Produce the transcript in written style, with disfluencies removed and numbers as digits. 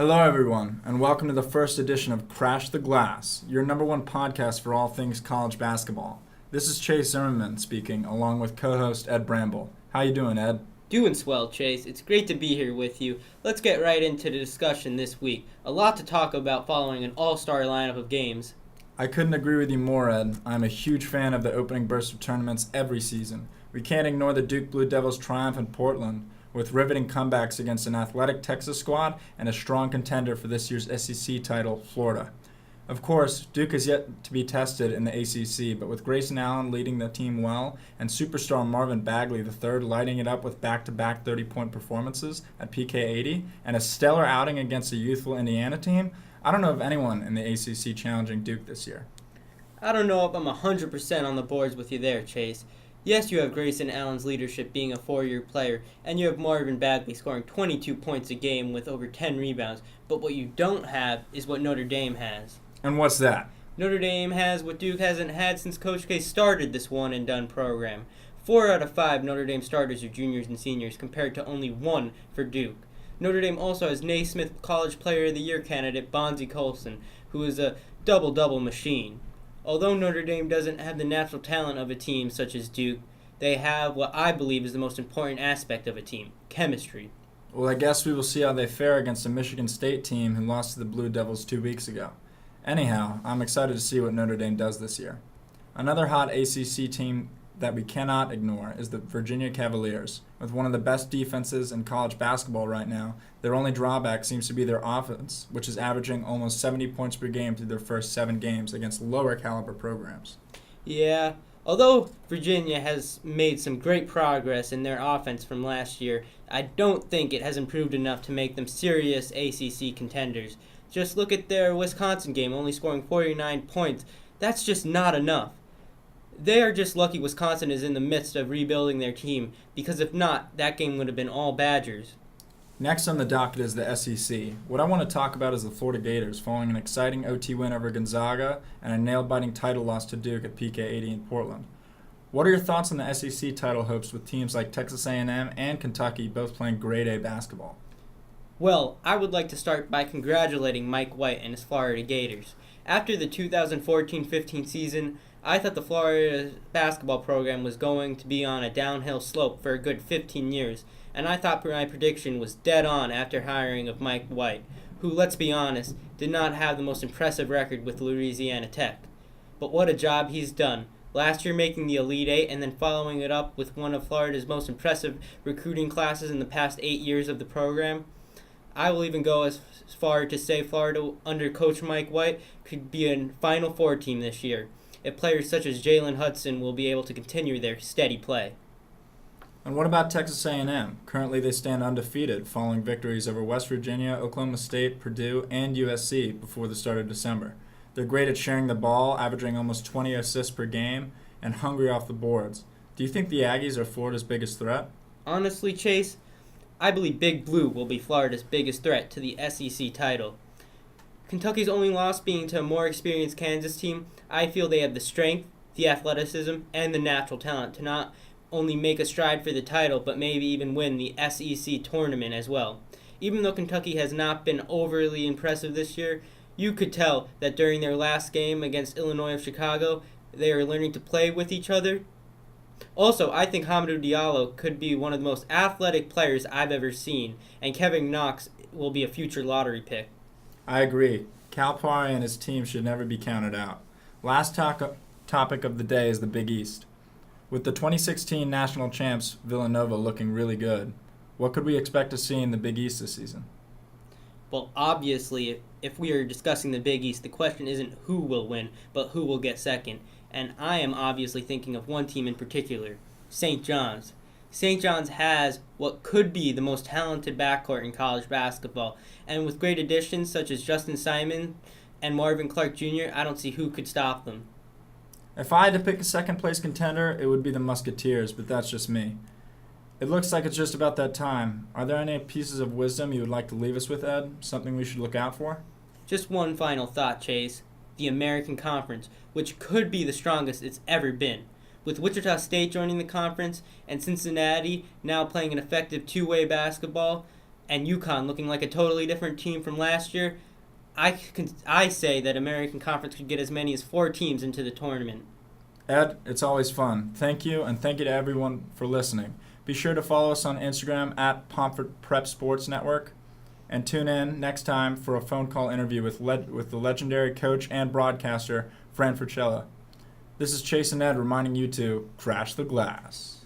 Hello, everyone, and welcome to the first edition of Crash the Glass, your number one podcast for all things college basketball. This is Chase Zimmerman speaking, along with co-host Ed Bramble. How you doing, Ed? Doing swell, Chase. It's great to be here with you. Let's get right into the discussion this week. A lot to talk about following an all-star lineup of games. I couldn't agree with you more, Ed. I'm a huge fan of the opening burst of tournaments every season. We can't ignore the Duke Blue Devils' triumph in Portland, with riveting comebacks against an athletic Texas squad and a strong contender for this year's SEC title, Florida. Of course, Duke is yet to be tested in the ACC, but with Grayson Allen leading the team well and superstar Marvin Bagley III lighting it up with back-to-back 30-point performances at PK80 and a stellar outing against a youthful Indiana team, I don't know of anyone in the ACC challenging Duke this year. I don't know if I'm 100% on the boards with you there, Chase. Yes, you have Grayson Allen's leadership being a four-year player, and you have Marvin Bagley scoring 22 points a game with over 10 rebounds, but what you don't have is what Notre Dame has. And what's that? Notre Dame has what Duke hasn't had since Coach K started this one-and-done program. 4 out of 5 Notre Dame starters are juniors and seniors, compared to only 1 for Duke. Notre Dame also has Naismith College Player of the Year candidate Bonzie Colson, who is a double-double machine. Although Notre Dame doesn't have the natural talent of a team such as Duke, they have what I believe is the most important aspect of a team, chemistry. Well, I guess we will see how they fare against a Michigan State team who lost to the Blue Devils 2 weeks ago. Anyhow, I'm excited to see what Notre Dame does this year. Another hot ACC team that we cannot ignore is the Virginia Cavaliers. With one of the best defenses in college basketball right now, their only drawback seems to be their offense, which is averaging almost 70 points per game through their first 7 games against lower caliber programs. Yeah, although Virginia has made some great progress in their offense from last year, I don't think it has improved enough to make them serious ACC contenders. Just look at their Wisconsin game, only scoring 49 points. That's just not enough. They are just lucky Wisconsin is in the midst of rebuilding their team, because if not, that game would have been all Badgers. Next on the docket is the SEC. What I want to talk about is the Florida Gators, following an exciting OT win over Gonzaga and a nail-biting title loss to Duke at PK80 in Portland. What are your thoughts on the SEC title hopes with teams like Texas A&M and Kentucky both playing grade A basketball? Well, I would like to start by congratulating Mike White and his Florida Gators. After the 2014-15 season, I thought the Florida basketball program was going to be on a downhill slope for a good 15 years, and I thought my prediction was dead on after hiring of Mike White, who, let's be honest, did not have the most impressive record with Louisiana Tech. But what a job he's done. Last year making the Elite Eight and then following it up with one of Florida's most impressive recruiting classes in the past 8 years of the program. I will even go as far to say Florida under Coach Mike White could be a Final Four team this year, if players such as Jalen Hudson will be able to continue their steady play. And what about Texas A&M? Currently they stand undefeated, following victories over West Virginia, Oklahoma State, Purdue, and USC before the start of December. They're great at sharing the ball, averaging almost 20 assists per game, and hungry off the boards. Do you think the Aggies are Florida's biggest threat? Honestly, Chase, I believe Big Blue will be Florida's biggest threat to the SEC title. Kentucky's only loss being to a more experienced Kansas team, I feel they have the strength, the athleticism, and the natural talent to not only make a stride for the title, but maybe even win the SEC tournament as well. Even though Kentucky has not been overly impressive this year, you could tell that during their last game against Illinois of Chicago, they are learning to play with each other. Also, I think Hamidou Diallo could be one of the most athletic players I've ever seen, and Kevin Knox will be a future lottery pick. I agree. Calipari and his team should never be counted out. Last topic of the day is the Big East. With the 2016 national champs Villanova looking really good, what could we expect to see in the Big East this season? Well, obviously, if we are discussing the Big East, the question isn't who will win, but who will get second. And I am obviously thinking of one team in particular, St. John's. St. John's has what could be the most talented backcourt in college basketball, and with great additions such as Justin Simon and Marvin Clark Jr., I don't see who could stop them. If I had to pick a second-place contender, it would be the Musketeers, but that's just me. It looks like it's just about that time. Are there any pieces of wisdom you would like to leave us with, Ed? Something we should look out for? Just one final thought, Chase. The American Conference, which could be the strongest it's ever been. With Wichita State joining the conference and Cincinnati now playing an effective two-way basketball, and UConn looking like a totally different team from last year, I say that American Conference could get as many as 4 teams into the tournament. Ed, it's always fun. Thank you, and thank you to everyone for listening. Be sure to follow us on Instagram at Pomfret Prep Sports Network, and tune in next time for a phone call interview with the legendary coach and broadcaster, Fran Fricella. This is Chase and Ed reminding you to crash the glass.